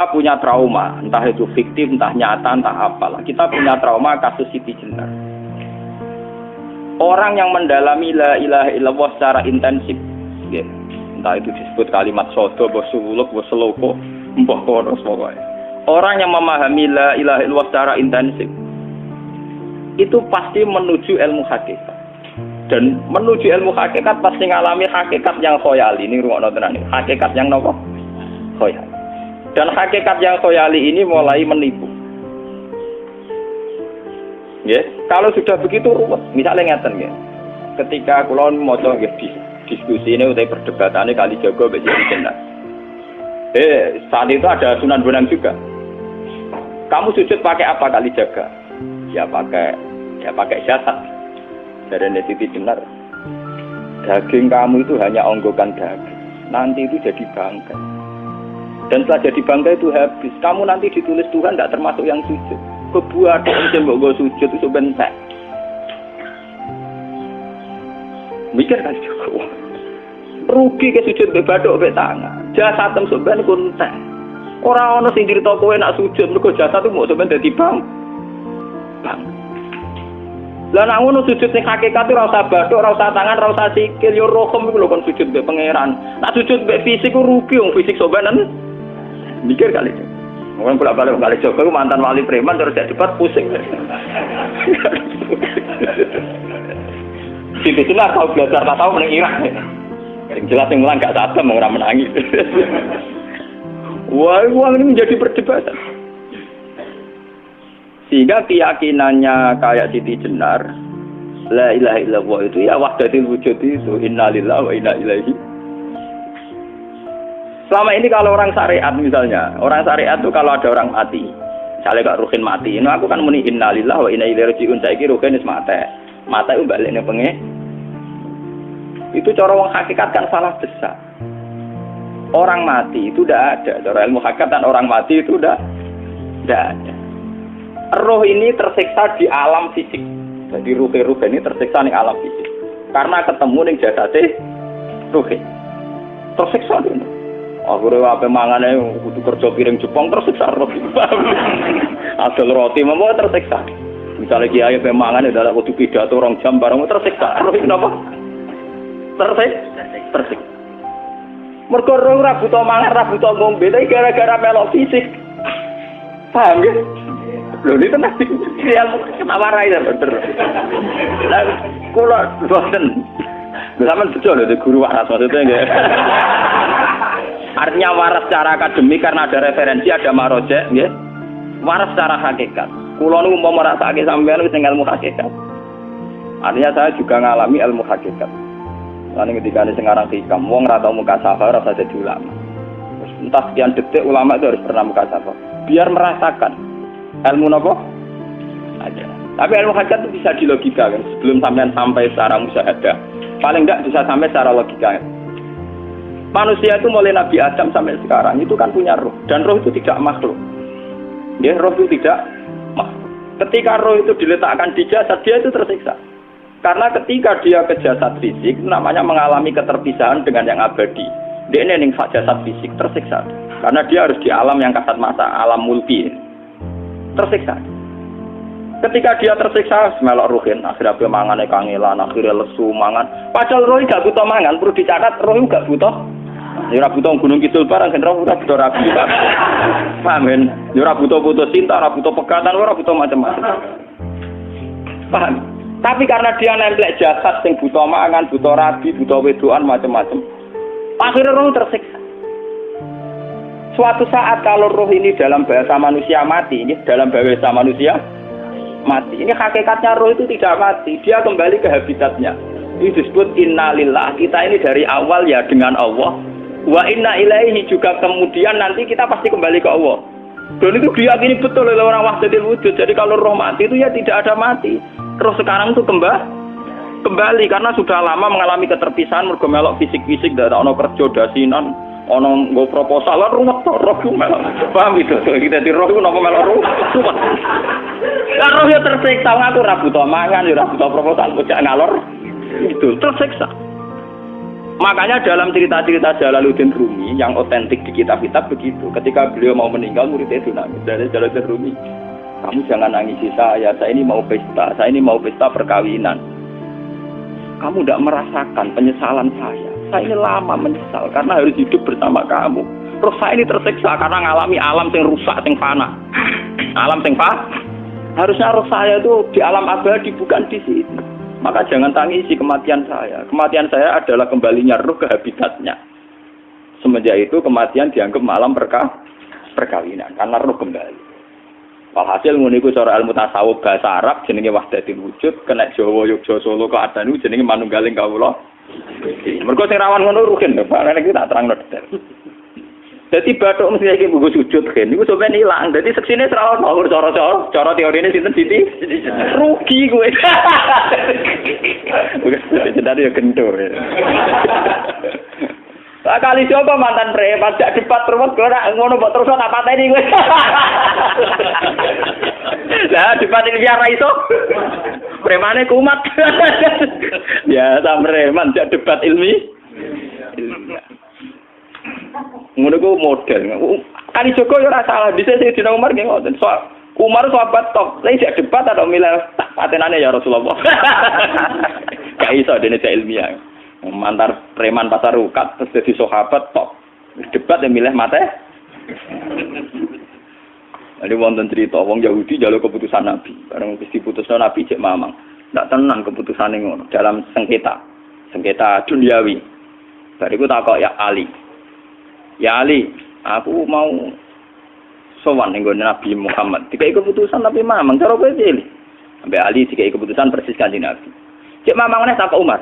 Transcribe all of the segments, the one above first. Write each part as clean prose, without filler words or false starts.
Kita punya trauma, entah itu fiktif, entah nyata, entah apalah. Kita punya trauma kasus Siti Jenar. Orang yang mendalami la ilaha illallah secara intensif, ya, entah itu disebut kalimat sodo, bosuluk, boseloko, mbah konos pokoknya. Orang yang memahami la ilaha illallah secara intensif, itu pasti menuju ilmu hakikat. Dan menuju ilmu hakikat pasti ngalami hakikat yang khoyali. Ini ruang tenan ini. Hakikat yang nopo? Khoyali. Dan hakikat yang khoyali ini mulai menipu. Ya, kalau sudah begitu ruwet. Misalnya ngeten ya. Ketika kula maca nggih diskusi ini utai perdebatannya Kalijaga mbek Siti Jenar. Saat itu ada Sunan Bonang juga. Kamu sujud pakai apa Kalijaga? Ya pakai jasad. Dari Siti Jenar. Daging kamu itu hanya onggokan daging. Nanti itu jadi bangkai. Dan setelah jadi bangkai itu habis. Kamu nanti ditulis Tuhan tidak termasuk yang sujud. Kebuat yang mbok sujud itu bentek. Mikir kan juga. Rugi ke sujud be bathuk be tangan. Jasad sampeyan kuntek. Ora ana sing crita kowe nak sujud mergo jasad itu mau sampeyan dadi bang. Lah nek ngono sujud ning hakikat ora usah bathuk, ora usah tangan, ora usah sikil, yo rohem iku lho kon sujud mbek pangeran. Nek sujud mbek fisik ku rugi wong fisik sampeyan. Mikir kali itu. Mungkin bolak-balik kali Joko itu mantan wali preman terus jadi debat pusing. Siti Jenar tahu belajar tak tahu menang Irak. Yang jelas yang mulang gak sadar mengira menangis. Wah, ini menjadi perdebatan. Sehingga keyakinannya kayak Siti Jenar, la ilaha illallah itu ya wahdatul wujud itu innalillahi wa inna ilaihi. Selama ini kalau orang syariat misalnya, orang syariat itu kalau ada orang mati, misalnya Kak Ruhin mati, ini aku kan muni innalillahi wa inna ilaihi raji'un, saiki Ruhin wis mati. Mati itu balik ning penge. Itu cara wong hakikat kan salah besar. Orang mati itu tidak ada, cara ilmu hakikat dan orang mati itu tidak ada. Roh ini tersiksa di alam fisik. Jadi ruh ini tersiksa di alam fisik. Karena ketemu ning jasate ruh. Tersiksa ini. Akhirnya apa mangane kudu kerja piring Jepang tersiksa roh. Asal roti memang tersiksa. Misalnya kiai pemangan adalah kudu pidato 2 jam bareng tersiksa. Roh kenapa? Tersiksa. Mergo roh ora butuh mangan, ora butuh ngombe, tapi gara-gara melok fisik. Paham ya? Lho ini tenang yang ketawarai ya bener. Lah kula boten. Sama betul lho guru waras maksudnya nggih. Artinya waras secara akademik karena ada referensi, ada marojek nggih. Waras secara hakikat. Kula niku umpama rasake sampeyan wis ilmu hakikat. Artinya saya juga ngalami ilmu hakikat. Lan ketika sing aran hikam wong ora tau muka safar ora jadi ulama. Entah sekian detik ulama itu harus pernah muka safar biar merasakan ilmu nopo aja. Tapi ilmu hakikat itu bisa dilogikakan sebelum sampai secara musyahadah. Paling enggak bisa sampai secara logika. Manusia itu mulai Nabi Adam sampai sekarang itu kan punya roh dan roh itu tidak makhluk. Ya, roh itu tidak makhluk. Ketika roh itu diletakkan di jasad dia itu tersiksa. Karena ketika dia ke jasad fisik itu namanya mengalami keterpisahan dengan yang abadi. Dia ini ning jasad fisik tersiksa. Karena dia harus di alam yang kasat mata, alam mulki. Tersiksa. Ketika dia tersiksa, melok ruhin, akhirnya dia mangan kangelan, akhirnya lesu mangan. Padahal roh gak butuh mangan, perlu dicatat roh gak butuh. Ya ora butuh gunung kidul barang, roh ora butuh rapi. Paham kan? Ya ora butuh putus cinta, ora butuh pegatan, ora butuh macam-macam. Paham? Tapi karena dia nemplek jasad sing butuh mangan, butuh rabi, butuh wedoan macam-macam. Akhirnya roh tersiksa. Suatu saat kalau roh ini dalam bahasa manusia mati, ini dalam bahasa manusia mati. Ini hakikatnya roh itu tidak mati, dia kembali ke habitatnya. Ini disebut innalillah. Kita ini dari awal ya dengan Allah. Wa inna ilaihi juga kemudian nanti kita pasti kembali ke Allah. Dan itu diyakini betul oleh orang wahdatul wujud. Jadi kalau roh mati itu ya tidak ada mati. Roh sekarang itu kembali karena sudah lama mengalami keterpisahan mergo melok fisik-fisik dak ono kerja dasinan. Ono nggo proposal lan ruwet to roh ku melok. Paham itu? Kita di roh ku napa melok ruwet. Lah roh ya tersiksa aku ora butuh mangan, ya ora butuh proposal bocah ngalor. Itu tersiksa. Makanya dalam cerita-cerita Jalaluddin Rumi yang otentik di kitab-kitab begitu. Ketika beliau mau meninggal, muridnya itu nangis. Dari Jalaluddin Rumi, kamu jangan nangisi saya ini mau pesta, saya ini mau pesta perkawinan. Kamu tidak merasakan penyesalan saya ini lama menyesal karena harus hidup bersama kamu. Terus saya ini tersiksa karena ngalami alam yang rusak, yang fana. Alam yang fana. Harusnya roh saya itu di alam abadi, bukan di sini. Maka jangan tangisi kematian saya. Kematian saya adalah kembalinya roh ke habitatnya. Semenjak itu kematian dianggap malam perkawinan karena roh kembali. Walhasil ngono iku cara ilmu tasawuf bahasa Arab jenenge wahdatul wujud, kena Jawa Yogyakarta Solo keadaan niku jenenge manunggaling kawula. Mergo sing rawan ngono rugen, Pak. Nek iki tak terangno detail. Dadi bathuk mesti iki buku sujud kan niku sampeyan ilang. Dadi seksine ora ono cara teorine sinten Siti? Rugi kowe. Bukan jadi ya kentur. Kali siapa mantan preman jak debat terus kowe ora ngono mbok terus tak pateni kowe. Lah debat iki biar ra iso. Premane kumat. Ya ta preman jak debat ilmi. Ngono ku model. Kali Joko yo ora salah, bisa sing dina Umar nggih ngoten. Umar sahabat top, lha sik debat atau milih tak patenane ya Rasulullah. Gak iso dene ilmiah. Mantar preman pasar rukat terus jadi sahabat top. Debat yang milih mate. Ada wonten cerita wong Yahudi njaluk keputusan Nabi. Bareng wis diputusno Nabi cek mamang. Ndak tenang keputusane ngono dalam sengketa duniawi. Bariku takok ya Ali. Ya Ali, aku mau sowan ning Nabi Muhammad. Dikai keputusan tapi mamang cara kowe pilih. Sampai Ali dikai keputusan persis Kanjeng Nabi. Cek mamang neh takok Umar.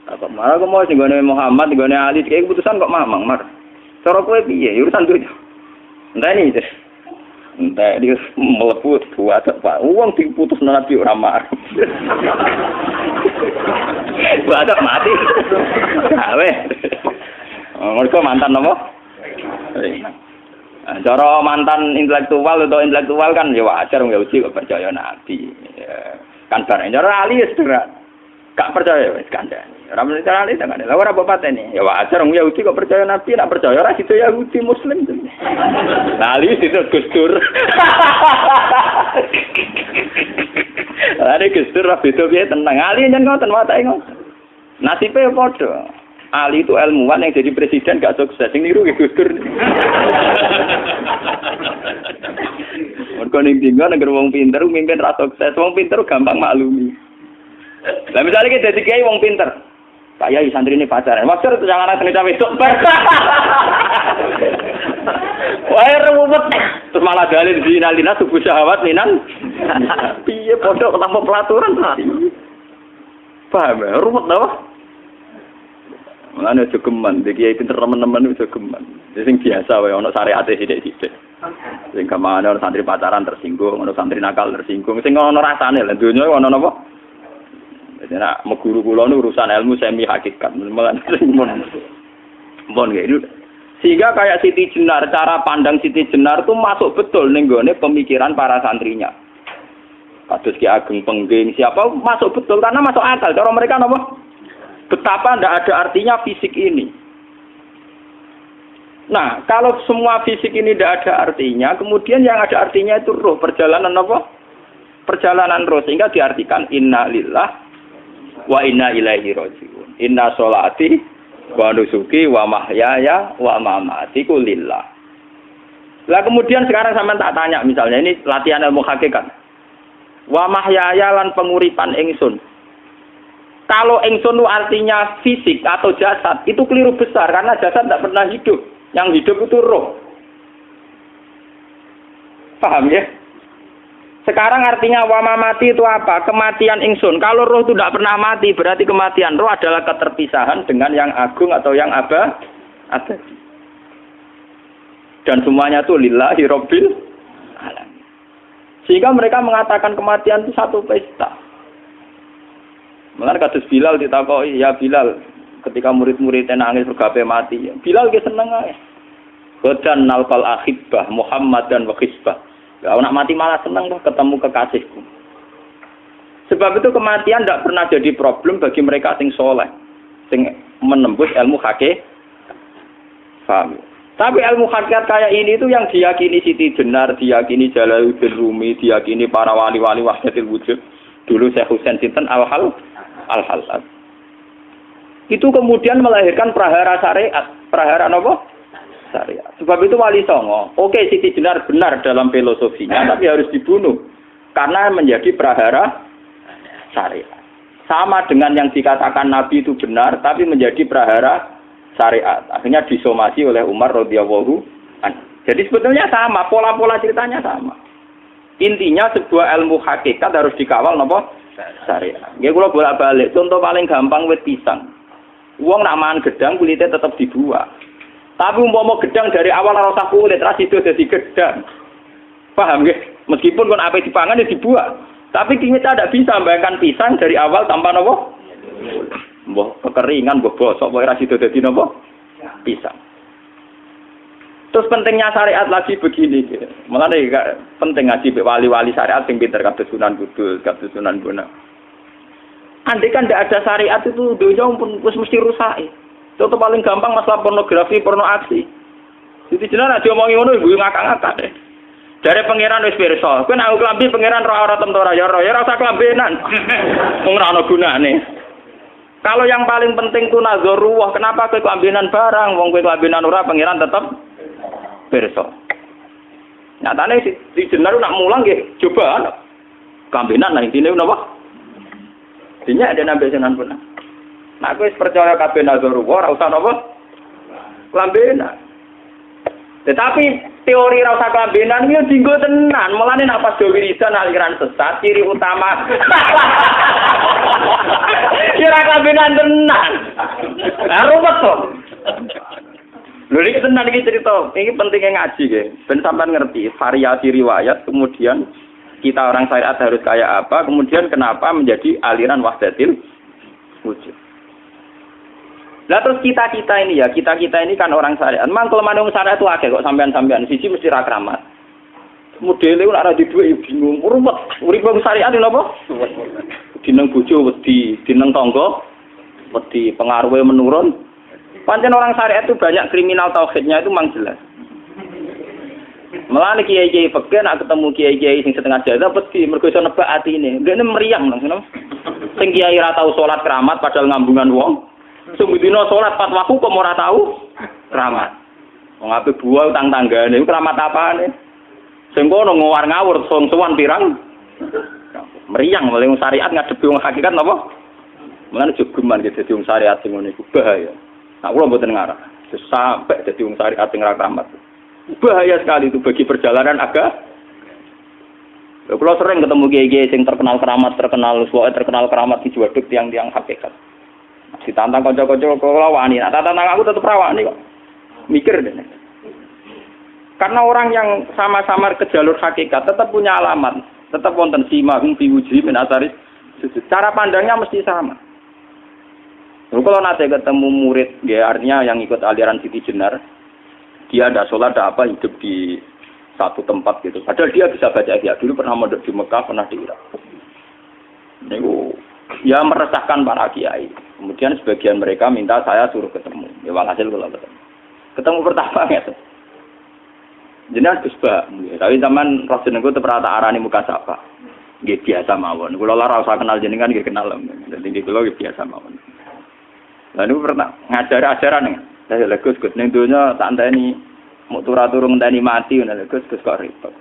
Takok Umar aku mau sing Muhammad, ning Ali dikai keputusan kok mamang, Mar. Cara kowe piye? Urusan dunya. Enteni iki. Entah dia meleput buat apa? Uang diputus Nabi ora marah. Buat mati. Awe. Mereka mantan apa? Cara mantan intelektual atau intelektual kan ya wajar nggak uji kok percaya Nabi. Kan bareng cara Ali ya sederhana. Gak percaya wis kandhani. Ora mesti cara Ali tenan. Lah ora apa pateni. Ya wajar wong Yahudi kok percaya Nabi, nek percaya ora situ Yahudi Muslim. Lah Ali situ Gus Dur. Are Gus Dur ra beda piye tenang. Ali nyen ngoten watake ngoten. Nasibe padha. Ali itu ilmuwan yang jadi presiden gak sukses. Sing niru Gus Dur. Mergo ning dinggo nek wong pinter mimpin ra sukses. Wong pinter gampang maklumi. Lah misalnya kita jadi kiai wong pinter, Pak Yai santri ini pacaran, maksud itu jangan anak cerita besok. Wah ruwet, terus malah dalil zinalina subuh syahwat minan. Piye pondok tanpa pelaturan paham ya, ruwet dah. Mulane aja geman, iki kiai pinter teman-teman aja geman. Sing biasa wae ana syariate sithik-sithik. Sing kamane ana santri pacaran tersinggung, ana santri nakal tersinggung, sing ana rasane lha donya ana napa? Nah, meguru kula nu urusan ilmu semi hakikat. Mon gitu. Sehingga kayak Siti Jenar, cara pandang Siti Jenar itu masuk betul ning gone pemikiran para santrinya. Kados Ki Ageng Pengging, siapa masuk betul karena masuk akal. Cara mereka napa? Betapa ndak ada artinya fisik ini. Nah, kalau semua fisik ini tidak ada artinya, kemudian yang ada artinya itu roh, perjalanan apa? Perjalanan roh, sehingga diartikan inna lillah wa inna ilaihi raji'un. Inna sholati wa nusuki wa mahyaya wa mamati ku lillah. Lah kemudian sekarang sampean tak tanya misalnya ini latihan ilmu hakikat. Wa mahyaya lan penguripan ingsun. Kalau ingsun itu artinya fisik atau jasad, itu keliru besar karena jasad tidak pernah hidup. Yang hidup itu roh. Paham ya? Sekarang artinya wama mati itu apa? Kematian ingsun. Kalau roh itu tidak pernah mati, berarti kematian roh adalah keterpisahan dengan yang agung atau yang abadi. Dan semuanya itu lillahi rabbil alamin. Sehingga mereka mengatakan kematian itu satu pesta. Mulane kados Bilal ditakoki, ya Bilal, ketika murid-muridnya nangis bergape mati, Bilal ge seneng ae. Godan nalqal ahibbah Muhammad dan wa hisbah. Kalau nak mati malah senang tuh ketemu kekasihku. Sebab itu kematian tidak pernah jadi problem bagi mereka sing soleh. sing menembus ilmu hakikat. Paham? Tapi ilmu hakikat kayak ini itu yang diyakini Siti Jenar, diyakini Jalaluddin Rumi, diyakini para wali-wali wahdatul wujud. Dulu Syekh Husain sinten Al-Halal. Itu kemudian melahirkan prahara syariat. Prahara apa? Syariat. Sebab itu Wali Songo, oke Siti Jenar benar dalam filosofinya, tapi harus dibunuh. Karena menjadi prahara syariat. Sama dengan yang dikatakan Nabi itu benar, tapi menjadi prahara syariat. Akhirnya disomasi oleh Umar radhiyallahu anhu. Jadi sebetulnya sama, pola-pola ceritanya sama. Intinya sebuah ilmu hakikat harus dikawal napa? Syariat. Nggih kula bolak-balik, contoh paling gampang wit pisang. Wong nak mangan gedang kulitnya tetap dibuang. Tapi umpama gedang dari awal ora usah kulit, ra sido dadi gedang. Paham nggih? Meskipun kon ape dipangan ya dibuang. Tapi kita tidak bisa membayangkan pisang dari awal tanpa napa? Mbah kekeringan, mbah bosok, mbah ra sido dadi napa? Pisang. Terus pentingnya syariat lagi begini, gitu. Malah penting ngaji wali-wali syariat yang pinter kados Sunan Kudus, kados Sunan Bonang. Andai kan tidak ada syariat itu dunia pun mesti rusak. Contoh paling gampang masalah pornografi, porno aksi. Jadi jenar aja omongi ngono ibu ngakak-ngakak deh. Dari pangeran wis pirsa, kowe nek klambi pangeran ora tentu ora ya ora usah klambenan. Wong ora ana gunane. Kalau yang paling penting itu nazarullah, kenapa kowe klambenan barang? Wong kowe klambenan ora pangeran tetep pirsa. Nyatane si jenar nak mulang nggih coba klambenan nang intine napa? Dinya ada nabi Sunan Bonang. Nah, aku percaya kabeh nazarullah ora usah napa? Klambenan. Tetapi teori ora usah klambenan iki dienggo tenan. Mulane nek pas do wiridan aliran sesat ciri utama. Kira klambenan tenan. Lah ruwet to. Lho iki tenan iki cerita. Iki pentingnya ngaji nggih. Ben sampean ngerti variasi riwayat kemudian kita orang syariat harus kayak apa, kemudian kenapa menjadi aliran wahdatil wujud. Lah terus kita ini kan orang syariat. Memang kelemahan orang syariat itu akeh kok sampean-sampean siji mesti ra kramat. Modele ora di dhuwit ya bingung, ruwet. Urip wong syariat lho napa? Dineng bojo wedi, dineng tangga wedi, pengaruhe menurun. Pancen orang syariat itu banyak kriminal tauhidnya itu memang jelas. Malah kiai-kiai fikih nak ketemu kiai-kiai sing setengah jadah wedi mergo iso nebak atine. Dene meriang langsung. Sing kiai ora tau salat keramat padahal ngambungan wong. Sing dina salat pas waktu kok ora tau keramat. Wong ape buah utang tanggane keramat apane? Sing kono ngawur-ngawur sowan pirang. Meriang mulai wong syariat ngadepi wong hakikat napa? Mulane jogeman gitu dadi wong syariat sing ngene iku bahaya. Nah kula mboten ngarah. Sampai dadi wong syariat sing ora keramat. Bahaya sekali itu bagi perjalanan agak. Kalau sering ketemu kiai-kiai yang terkenal keramat di Juwaduk tiang-tiang hakikat. Ditantang kanca-kanca kula wani, nah tantang aku tetep rawani kok. Mikir deh. Karena orang yang sama-sama ke jalur hakikat tetap punya alamat, tetap wonten simahum fi wujuhi min atharis sujud. Cara pandangnya mesti sama. Kalau nanti ketemu murid, ya artinya yang ikut aliran Siti Jenar, dia ada sholat, ada apa, hidup di satu tempat gitu. Padahal dia bisa baca ihya. Dulu pernah mondok di Mekah, pernah di Irak. Itu ya meresahkan para kiai. Kemudian sebagian mereka minta saya suruh ketemu. Ya walhasil kalau ketemu. Ketemu pertama gitu. Jenengan Gus Ba. Tapi zaman Rasul niku terperata arani muka sapa. Nggih biasa mawon. Kula ora usah kenal jenengan nggih kenal. Dadi kula nggih biasa mawon. Lah niku pernah ngajar-ajaran nih. Lah Gus ning donya tak enteni mau turu-turu ngenteni mati ngono Gus kok repot.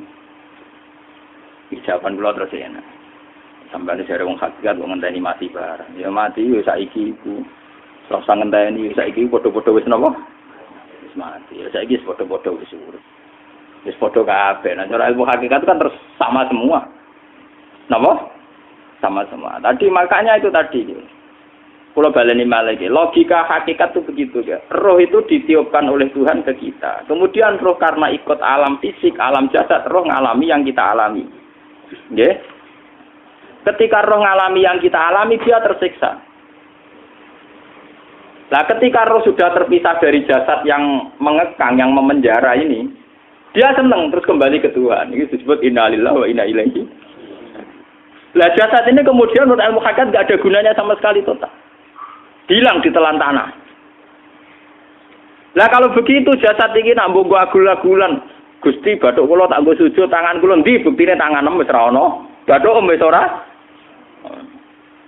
Ijaban kula terus enak. Sampai jare wong hakikat wong ngenteni mati barang. Ya mati wis saiki iku. Ora usah ngenteni saiki padha-padha wis napa? Wis mati. Ya saiki wis padha-padha wis urip. Wis padha kabeh. Nah cara ilmu hakikat itu kan terus sama semua. Napa? Sama semua. Tadi makanya itu tadi. Kalau baleni malaikat, logika hakikat itu begitu ya. Roh itu ditiupkan oleh Tuhan ke kita. Kemudian roh karena ikut alam fisik, alam jasad, roh ngalami yang kita alami. Nggih. Ketika roh ngalami yang kita alami, dia tersiksa. Nah, ketika roh sudah terpisah dari jasad yang mengekang, yang memenjara ini, dia senang terus kembali ke Tuhan. Ini disebut innalillahi wa inna ilaihi. Lah jasad ini kemudian menurut ilmu hakikat enggak ada gunanya sama sekali total. hilang di telan tanah. Lah kalau begitu jasad iki nak mbok agul-agulan, Gusti bathuk kula tak nggo sujud tangan kula ndi buktine tangan wis ora ana. Bathuk wis ora.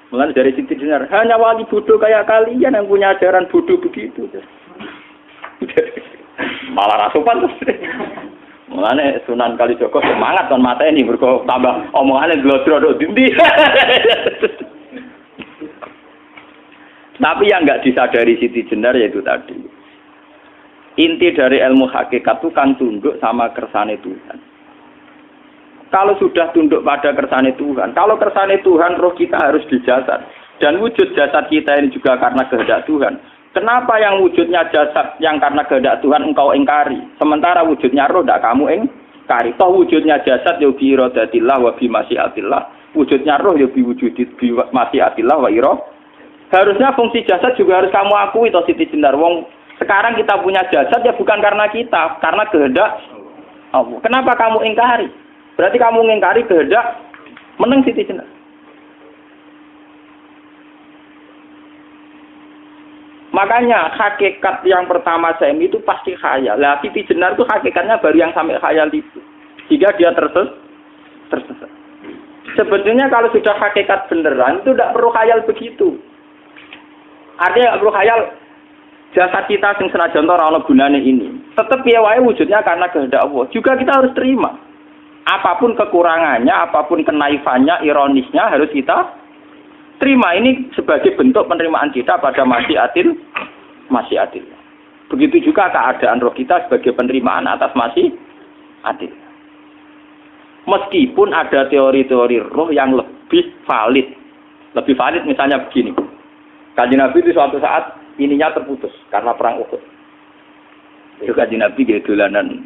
Mulane dari Siti Jenar, hanya wali bodoh kayak kalian yang punya ajaran bodoh begitu. Malah rasupan terus. Mulane Sunan Kalijaga semangat kon mateni mergo tambah omongane glodro nduk ndi. Tapi yang enggak disadari Siti Jenar yaitu tadi. Inti dari ilmu hakikat itu kan tunduk sama kersane Tuhan. Kalau sudah tunduk pada kersane Tuhan, kalau kersane Tuhan roh kita harus di jasad. Dan wujud jasad kita ini juga karena kehendak Tuhan. Kenapa yang wujudnya jasad yang karena kehendak Tuhan engkau ingkari? Sementara wujudnya roh tidak kamu ingkari. Toh wujudnya jasad ya bi iradatillah wa bi masyiatillah. Wujudnya roh ya bi masyiatillah wa iradatillah. Harusnya fungsi jasad juga harus kamu akui toh Siti Jenar. Wong sekarang kita punya jasad ya bukan karena kita, karena kehendak Allah. Kenapa kamu ingkari? Berarti kamu ingkari kehendak meneng Siti Jenar. Makanya hakikat yang pertama saya itu pasti khayal. Lah Siti Jenar itu hakikatnya baru yang sampai khayal itu. Jika dia tersesat. Sebetulnya kalau sudah hakikat beneran itu tidak perlu khayal begitu. Artinya tidak perlu khayal jasad kita sing senajan ora ana gunane ini. Tetap piye wae wujudnya karena kehendak Allah. Juga kita harus terima. Apapun kekurangannya, apapun kenaifannya, ironisnya harus kita terima. Ini sebagai bentuk penerimaan kita pada masyiatil. Begitu juga keadaan roh kita sebagai penerimaan atas masyiatil. Meskipun ada teori-teori roh yang lebih valid. Lebih valid misalnya begini. Kanjeng Nabi itu suatu saat ininya terputus karena perang Uhud. Itu Kanjeng Nabi dia dolanan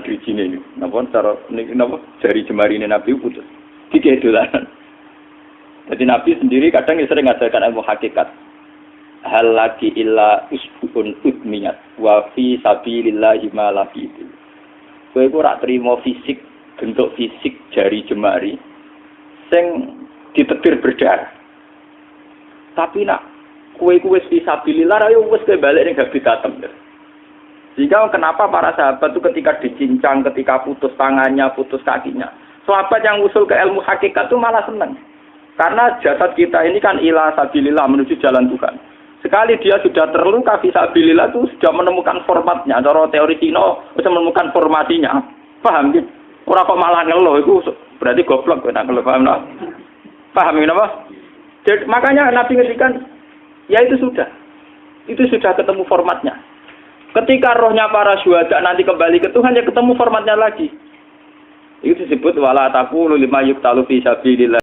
drijine ini. Napa cara napa jari jemari Nabi putus. Iki dolanan. Jadi Nabi sendiri kadang sering ngajarkan ilmu hakikat. Hal lagi illa usbun udmiyat wa fi sabilillahi ma lafitu. Kowe ora trimo fisik, bentuk fisik jari jemari sing ditebir berdarah. Tapi nak kue wis fisabilillah ayo wis balik ning habitatem. Sehingga kenapa para sahabat itu ketika dicincang, ketika putus tangannya, putus kakinya, sahabat yang usul ke ilmu hakikat itu malah senang. Karena jasad kita ini kan ila sabilillah menuju jalan Tuhan. Sekali dia sudah terluka fisabilillah itu sudah menemukan formatnya. Cara teori Cina sudah menemukan formasinya. Paham gitu? Ora kok malah ngeluh itu berarti goblok nek ngeluh paham no? Paham napa? Jadi, makanya Nabi ngertikan, ya itu sudah ketemu formatnya. Ketika rohnya para syuhada nanti kembali ke Tuhan, ya ketemu formatnya lagi. Itu disebut wala taqulu lima yuqtalu fi sabilillah.